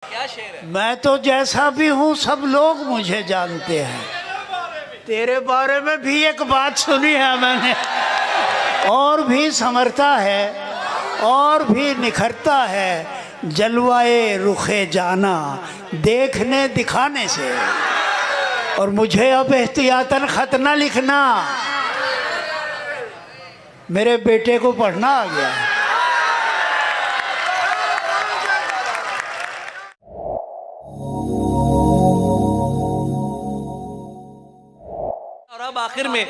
क्या शेर है? मैं तो जैसा भी हूँ सब लोग मुझे जानते हैं। तेरे बारे में भी एक बात सुनी है मैंने, और भी संवरता है और भी निखरता है जलवाए रुखे जाना देखने दिखाने से। और मुझे अब एहतियातन खत ना लिखना, मेरे बेटे को पढ़ना आ गया। और अब आखिर में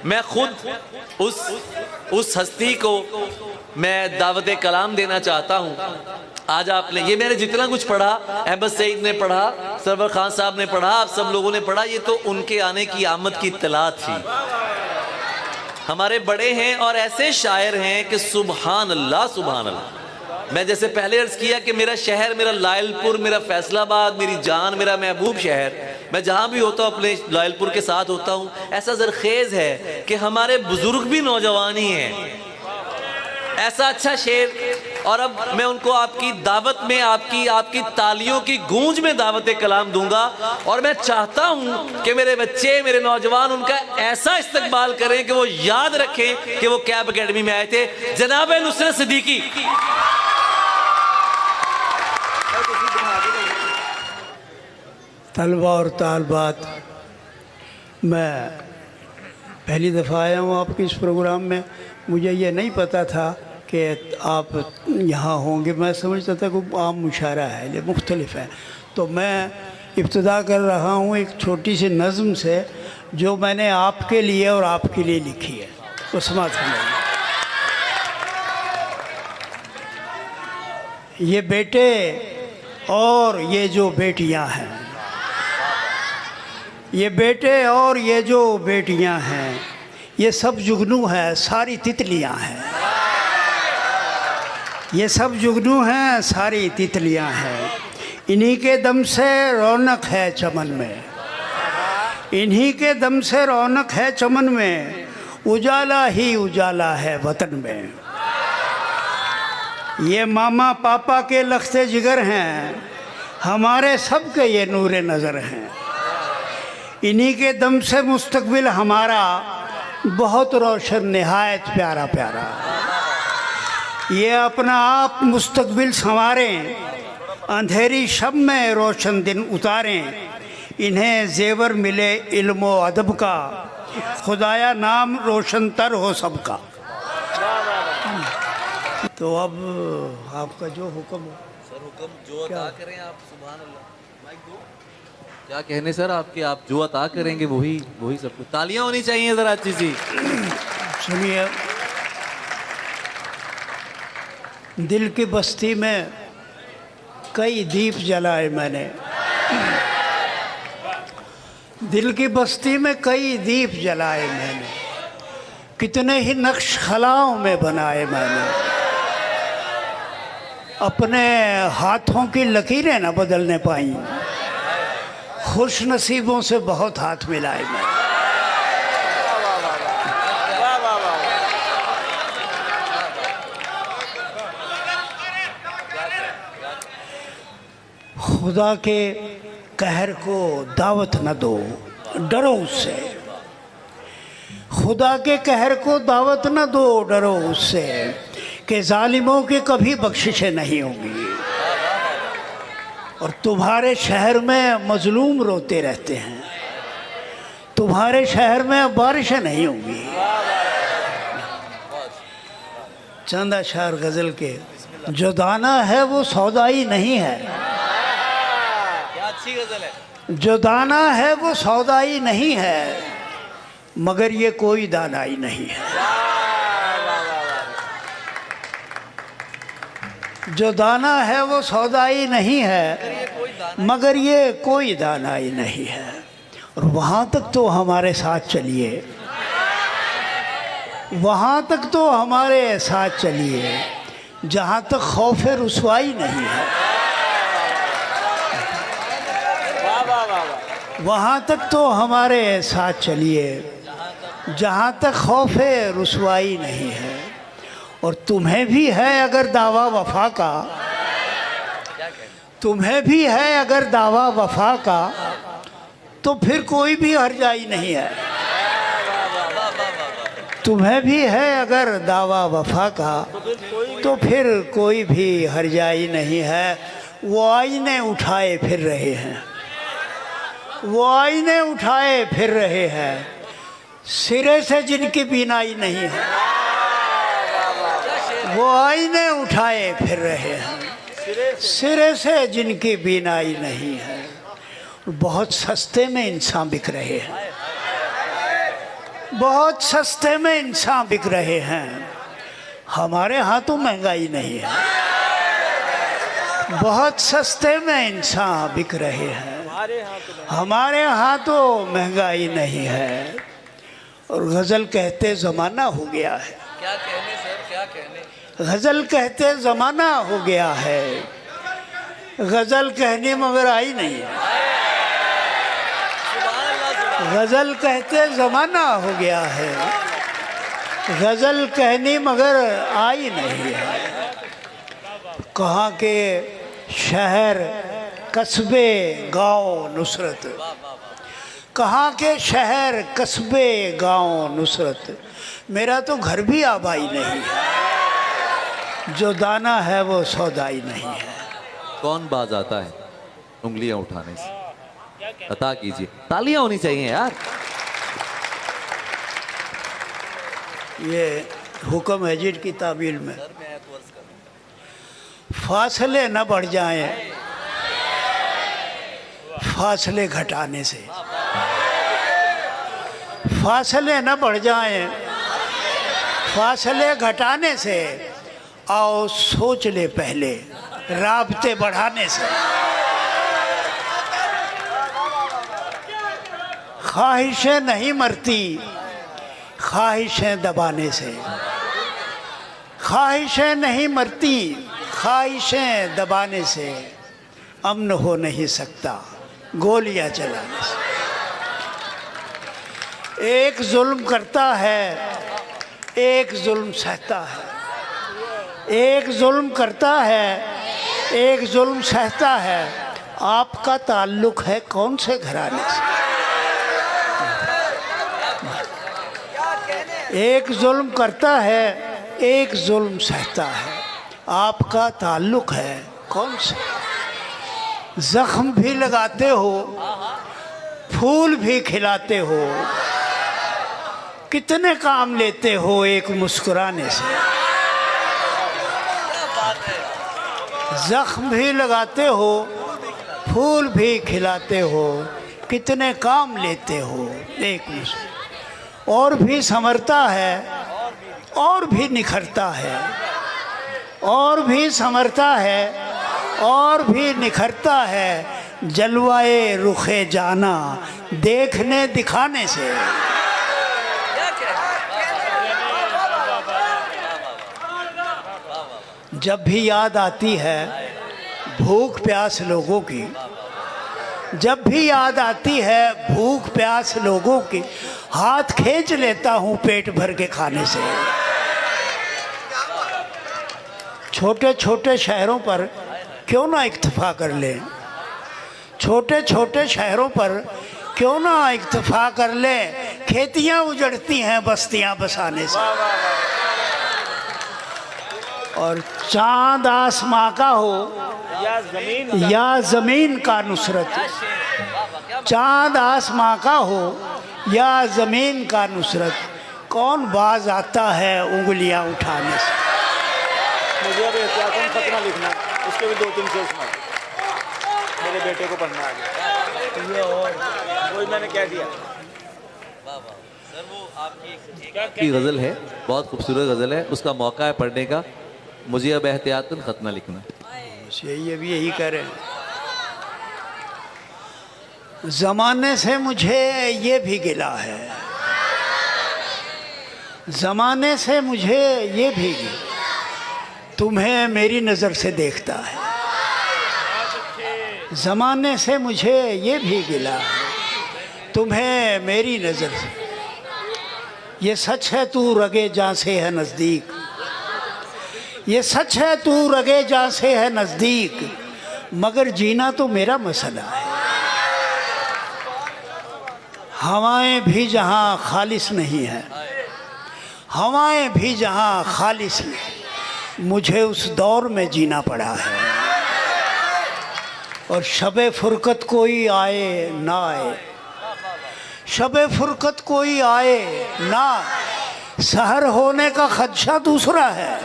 मैं खुद उस हस्ती को मैं दावत कलाम देना चाहता हूँ। आज आपने ये मैंने जितना कुछ पढ़ा, अहमद सईद ने पढ़ा, सरवर खान साहब ने पढ़ा, आप सब लोगों ने पढ़ा, ये तो उनके आने की आमद की इत्तला थी। हमारे बड़े हैं और ऐसे शायर हैं कि सुभान अल्लाह सुभान अल्लाह। मैं जैसे पहले अर्ज किया कि मेरा शहर, मेरा लायलपुर, मेरा फैसलाबाद, मेरी जान, मेरा महबूब शहर, मैं जहाँ भी होता हूँ अपने लायलपुर के साथ होता हूँ। ऐसा ज़रखेज़ है कि हमारे बुजुर्ग भी नौजवान ही हैं। ऐसा अच्छा शेर। और अब मैं उनको आपकी दावत में, आपकी तालियों की गूंज में दावत कलाम दूंगा। और मैं चाहता हूं कि मेरे बच्चे, मेरे नौजवान उनका ऐसा इस्तकबाल करें कि वो याद रखें कि वो कैब अकेडमी में आए थे। जनाब नुसरत सिद्दीकी। तलबा और तालबात, मैं पहली दफ़ा आया हूँ आपके इस प्रोग्राम में। मुझे ये नहीं पता था कि आप यहाँ होंगे। मैं समझता था कि आम मुशायरा है, ये मुख्तलिफ है। तो मैं इब्तिदा कर रहा हूँ एक छोटी सी नज़्म से जो मैंने आपके लिए और आपके लिए लिखी है। तो समाज ये बेटे और ये जो बेटियाँ हैं, ये बेटे और ये जो बेटियां हैं, ये सब जुगनू है, सारी तितलियां हैं। ये सब जुगनू हैं, सारी तितलियां हैं। इन्हीं के दम से रौनक है चमन में, इन्हीं के दम से रौनक है चमन में, उजाला ही उजाला है वतन में। ये मामा पापा के लख्ते जिगर हैं, हमारे सब के ये नूरे नज़र हैं। इन्हीं के दम से मुस्तकबिल हमारा बहुत रोशन, निहायत प्यारा प्यारा। ये अपना आप मुस्तकबिल संवारें, अंधेरी शब में रोशन दिन उतारें। इन्हें जेवर मिले इल्म व अदब का, खुदाया नाम रोशन तर हो सबका। तो अब आपका जो हुक्म हो। सर हुक्म जो अता करें आप। सुभान अल्लाह। माइक दो। क्या कहने सर आपके, आप जो अता करेंगे वही सब कुछ। तालियां होनी चाहिए जरा अच्छी सी। सुनिए, दिल की बस्ती में कई दीप जलाए मैंने, दिल की बस्ती में कई दीप जलाए मैंने, कितने ही नक्श खलाओं में बनाए मैंने। अपने हाथों की लकीरें न बदलने पाई, खुश नसीबों से बहुत हाथ मिलाए मैं। खुदा के कहर को दावत न दो, डरो उससे। खुदा के कहर को दावत न दो, डरो उससे, कि जालिमों की कभी बख्शिशें नहीं होंगी। और तुम्हारे शहर में मजलूम रोते रहते हैं, तुम्हारे शहर में बारिशें नहीं होंगी। चंद अशार गज़ल के, जो दाना है वो सौदाई नहीं है। क्या अच्छी गज़ल है। जो दाना है वो सौदाई नहीं है, मगर ये कोई दानाई नहीं है। जो दाना है वो सौदाई नहीं है, मगर ये कोई दानाई नहीं है। और वहाँ तक तो हमारे साथ चलिए, वहाँ तक तो हमारे साथ चलिए जहाँ तक खौफ रुसवाई नहीं है। वहाँ तक तो हमारे साथ चलिए जहाँ तक खौफ रुसवाई नहीं है। और तुम्हें भी है अगर दावा वफा का, तुम्हें भी है अगर दावा वफा का, तो फिर कोई भी हर्जाई नहीं है। तुम्हें भी है अगर दावा वफा का, तो फिर कोई भी हर्जाई नहीं है। वो आईने उठाए फिर रहे हैं, वो आईने उठाए फिर रहे हैं, सिरे से जिनकी बीनाई नहीं है। वो आईने उठाए फिर रहे हैं, सिरे से जिनकी बीनाई नहीं है। बहुत सस्ते में इंसान बिक रहे हैं, बहुत सस्ते में इंसान बिक रहे हैं। हमारे यहाँ तो महंगाई नहीं है, बहुत सस्ते में इंसान बिक रहे हैं। हमारे यहाँ तो महंगाई नहीं है। और गज़ल कहते ज़माना हो गया है, क्या कहने सर, क्या कहने। गज़ल कहते ज़माना हो गया है, गज़ल कहने मगर आई नहीं है। गज़ल कहते ज़माना हो गया है, गज़ल कहनी मगर आई नहीं है। कहाँ के शहर कस्बे गांव नुसरत, कहाँ के शहर कस्बे गांव नुसरत, मेरा तो घर भी आबाई नहीं है। जो दाना है वो सौदाई नहीं है। कौन बाज आता है उंगलियां उठाने से, बता कीजिए। तालियां होनी चाहिए यार। ये हुक्म है जिन की ताबीर में फासले न बढ़ जाएं फासले घटाने से, फासले न बढ़ जाएं फासले घटाने से, आओ सोच ले पहले राबते बढ़ाने से। ख्वाहिशें नहीं मरती ख्वाहिशें दबाने से, ख्वाहिशें नहीं मरती ख्वाहिशें दबाने से। अमन हो नहीं सकता गोलियां चलाने से। एक जुल्म करता है एक जुल्म सहता है, एक जुल्म करता है एक जुल्म सहता है। आपका ताल्लुक है कौन से घराने से। एक जुल्म करता है एक जुल्म सहता है, आपका ताल्लुक है कौन से। जख्म भी लगाते हो फूल भी खिलाते हो, कितने काम लेते हो एक मुस्कुराने से। जख्म भी लगाते हो फूल भी खिलाते हो, कितने काम लेते हो एक मुस्कुराने। और भी संवरता है और भी निखरता है, और भी संवरता है और भी निखरता है। जलवाए रुखे जाना देखने दिखाने से। जब भी याद आती है भूख प्यास लोगों की, जब भी याद आती है भूख प्यास लोगों की, हाथ खींच लेता हूँ पेट भर के खाने से। छोटे छोटे शहरों पर क्यों ना इक्तफा कर लें, छोटे छोटे शहरों पर क्यों ना इक्तफा कर लें। खेतियाँ उजड़ती हैं बस्तियाँ बसाने से। और चांद आसमां का हो या ज़मीन का नुसरत, चांद आसमां का हो या ज़मीन का नुसरत, कौन बाज आता है उंगलियां उठाने से। मुझे अब एहतियातन खतना लिखना, उसके भी 2-3 शेर सुना, मेरे बेटे को पढ़ना आगे। वही मैंने कह दिया। की गज़ल है, बहुत खूबसूरत गज़ल है, उसका मौका है पढ़ने का। मुझे अब एहतियातन खतना लिखना। यही अभी यही कह रहे हैं। ज़माने से मुझे ये भी गिला है, ज़माने से मुझे ये भी गिला, तुम्हें मेरी नज़र से देखता है। ज़माने से मुझे ये भी गिला है, तुम्हें मेरी नज़र से। ये सच है तू रगे जां से है नज़दीक, ये सच है तू रगे जां से है नज़दीक, मगर जीना तो मेरा मसला है। हवाएं भी जहाँ खालिस नहीं है, हवाएं भी जहाँ खालिस नहीं, मुझे उस दौर में जीना पड़ा है। और शबे फुरकत कोई आए ना आए, शबे फुरकत कोई आए ना, सहर होने का खदशा दूसरा है।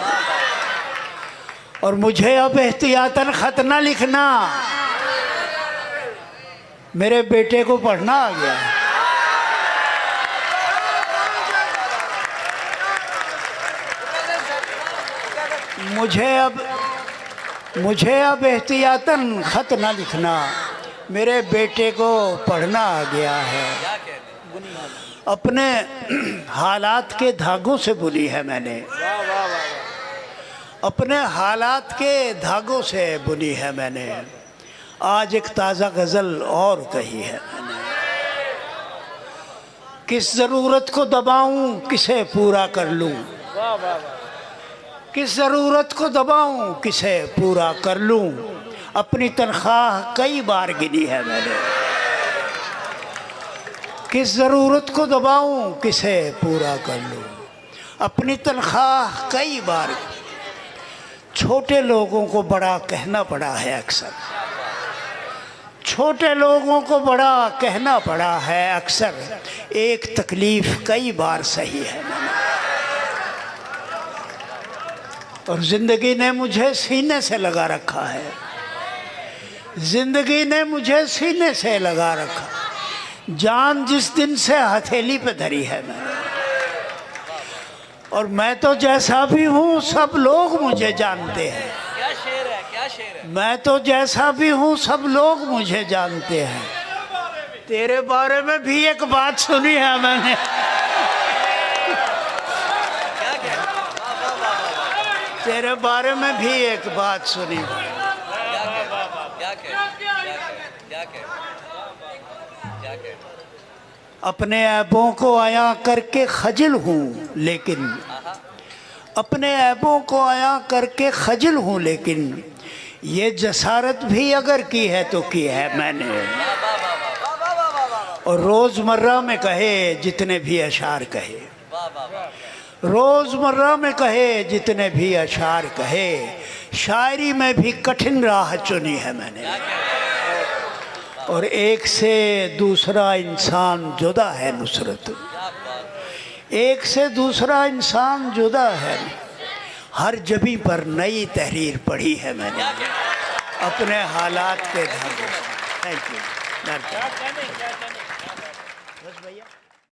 और मुझे अब एहतियातन खत ना लिखना, मेरे बेटे को पढ़ना आ गया है। मुझे अब एहतियातन खत ना लिखना, मेरे बेटे को पढ़ना आ गया है। अपने हालात के धागों से बुनी है मैंने, अपने हालात के धागों से बुनी है मैंने। आज एक ताज़ा गज़ल और कही है मैंने, किस ज़रूरत को दबाऊं किसे पूरा कर लूं, किस ज़रूरत को दबाऊं किसे पूरा कर लूं। अपनी तनख्वाह कई बार गिनी है मैंने, किस ज़रूरत को दबाऊं किसे पूरा कर लूं। अपनी तनख्वाह कई बार, छोटे लोगों को बड़ा कहना पड़ा है अक्सर, छोटे लोगों को बड़ा कहना पड़ा है अक्सर। एक तकलीफ़ कई बार सही है मैंने, और ज़िंदगी ने मुझे सीने से लगा रखा है, ज़िंदगी ने मुझे सीने से लगा रखा। जान जिस दिन से हथेली पे धरी है मैंने, और मैं तो जैसा भी हूँ सब लोग मुझे जानते हैं। क्या शेर है, क्या शेर है। मैं तो जैसा भी हूँ सब लोग मुझे जानते हैं। तेरे बारे में भी एक बात सुनी है मैंने, तेरे बारे में भी एक बात सुनी है। अपने ऐबों को आया करके खजिल हूँ लेकिन, अपने ऐबों को आया करके खजिल हूँ लेकिन, ये जसारत भी अगर की है तो की है मैंने। और रोज़मर्रा में कहे जितने भी अशार कहे, रोज़मर्रा में कहे जितने भी अशार कहे, शायरी में भी कठिन राह चुनी है मैंने। और एक से दूसरा इंसान जुदा है नुसरत, एक से दूसरा इंसान जुदा है। हर जबी पर नई तहरीर पढ़ी है मैंने अपने हालात के धागे। Thank you.